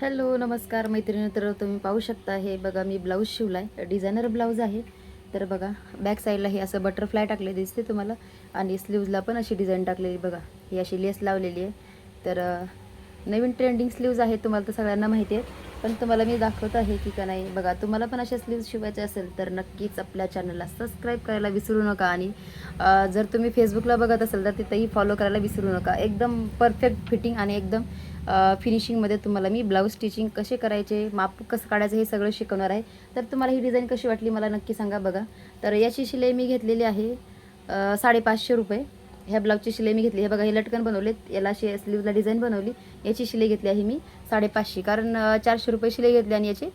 Hello नमस्कार मैत्रिणी. तर तुम्ही पाहू शकता हे बघा मी ब्लाऊज शिवला आहे. डिझायनर ब्लाऊज आहे. तर बघा बॅक साईडला हे असं बटरफ्लाय टाकले दिसते तुम्हाला आणि स्लीव्जला पण अशी डिझाईन टाकलेली बघा. ही अशी लेस लावलेली आहे. तर नवीन ट्रेंडिंग स्लीव्ज आहे, तुम्हाला तर सगळ्यांना माहिती आहे, पण तुम्हाला मी दाखवत आहे की का नाही. बघा तुम्हाला पण अशा स्लीव्ज शिवायचे असेल तर नक्कीच आपल्या चॅनलला सबस्क्राईब करायला विसरू नका. आणि जर तुम्ही फेसबुकला बघत असाल तर तिथंही फॉलो करायला विसरू नका. एकदम परफेक्ट फिटिंग आणि एकदम फिनिशिंगमध्ये तुम्हाला मी ब्लाऊज स्टिचिंग कसे करायचे, माप कसं काढायचं हे सगळं शिकवणार आहे. तर तुम्हाला ही डिझाईन कशी वाटली मला नक्की सांगा. बघा तर याची शिलाई मी घेतलेली आहे 550 रुपये. ह्या ब्लाऊजची शिलाई मी घेतली. हे बघा हे लटकन बनवलेत, याला स्लीवला डिझाईन बनवली. याची शिलाई घेतली आहे मी 550, कारण 400 रुपये शिलाई घेतली आणि याचे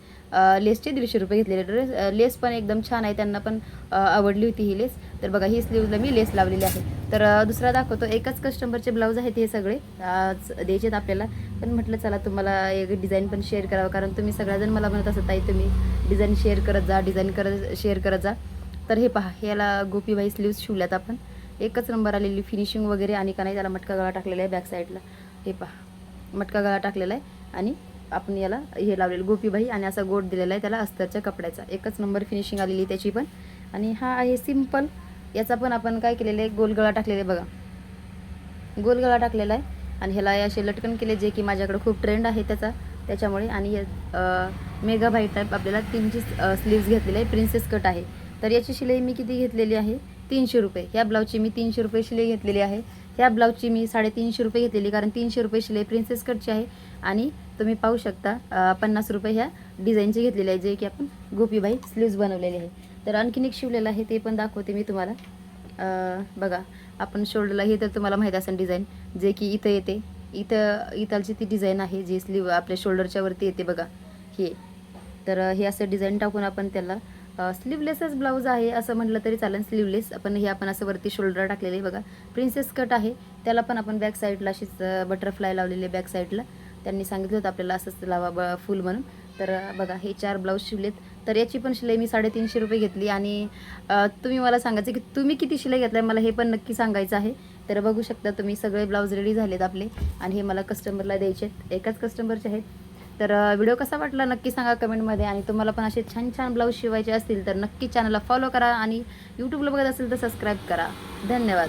लेसचे 150 रुपये घेतलेले. ड्रेस लेस पण एकदम छान आहे, त्यांना पण आवडली होती ही लेस. तर बघा ही स्लीवला मी लेस लावलेली आहे. तर दुसरा दाखवतो. एकच कस्टमरचे ब्लाऊज आहेत हे सगळे, द्यायचे आहेत आपल्याला, पण म्हटलं चला तुम्हाला एक डिझाईन पण शेअर करावं, कारण तुम्ही सगळ्याजण मला म्हणत असत ताई तुम्ही डिझाईन शेअर करत जा, शेअर करत जा. तर हे पहा, याला गोपीबाई स्लीव्ज शिवल्यात आपण. एकच नंबर आलेली फिनिशिंग वगैरे. आणि का नाही त्याला मटका गळा टाकलेला आहे बॅक साईडला. हे पहा मटका गळा टाकलेला आहे आणि आपण याला हे लावलेलं गोपीबाई आणि असा गोट दिलेला आहे त्याला अस्तरच्या कपड्याचा. एकच नंबर फिनिशिंग आलेली त्याची पण. आणि हा आहे सिम्पल. याचा पण आपण काय केलेलं आहे, गोलगळा टाकलेला आहे बघा, गोलगळा टाकलेला आहे. आणि ह्याला असे लटकन केले जे की माझ्याकडे खूप ट्रेंड आहे त्याच्यामुळे. आणि मेगा बाईट टाईप आपल्याला 3ची स्लीव्ज घेतलेली आहे, प्रिन्सेस कट आहे. तर याची शिलाई मी किती घेतलेली आहे, 300 रुपये. ह्या ब्लाऊजची मी 300 रुपये शिलाई घेतलेली आहे. ह्या ब्लाऊजची मी 350 रुपये घेतलेली, कारण 300 रुपये शिलाई प्रिन्सेस कटची आहे. आणि तुम्ही पाहू शकता 50 रुपये ह्या डिझाईनचे घेतलेले आहे, जे की आपण गोपीबाई स्लीव्ज बनवलेले आहे. तर आणखीन एक शिवलेलं आहे ते पण दाखवते मी तुम्हाला. बघा आपण शोल्डरला हे तर तुम्हाला माहीत असेल डिझाईन, जे की इथं येते. इथलची ती डिझाईन आहे जी स्लीव आपल्या शोल्डरच्या वरती येते बघा हे. तर हे असं डिझाईन टाकून आपण त्याला स्लीवलेसच ब्लाऊज आहे असं म्हटलं तरी चालेल. स्लीवलेस आपण असं वरती शोल्डर टाकलेले बघा. प्रिन्सेस कट आहे, त्याला पण आपण बॅक साईडला अशीच बटरफ्लाय लावलेली बॅक साईडला. त्यांनी सांगितलं होतं आपल्याला असंच लावा फुल म्हणून. तर बघा हे 4 ब्लाऊज शिवलेत. तर याची पण शिलाई मी 350 रुपये घेतली. आणि तुम्ही मला सांगायचं की तुम्ही किती शिलाई घेतलाय, मला हे पण नक्की सांगायचं आहे. तर बघू शकता तुम्ही सगळे ब्लाऊज रेडी झालेत आपले आणि हे मला कस्टमरला द्यायचे आहेत, एकाच कस्टमरचे आहेत. तर व्हिडिओ कसा वाटला नक्की सांगा कमेंटमध्ये. आणि तुम्हाला पण असे छान छान ब्लाऊज शिवायचे असतील तर नक्की चॅनलला फॉलो करा आणि यूट्यूबला बघत असेल तर सबस्क्राईब करा. धन्यवाद.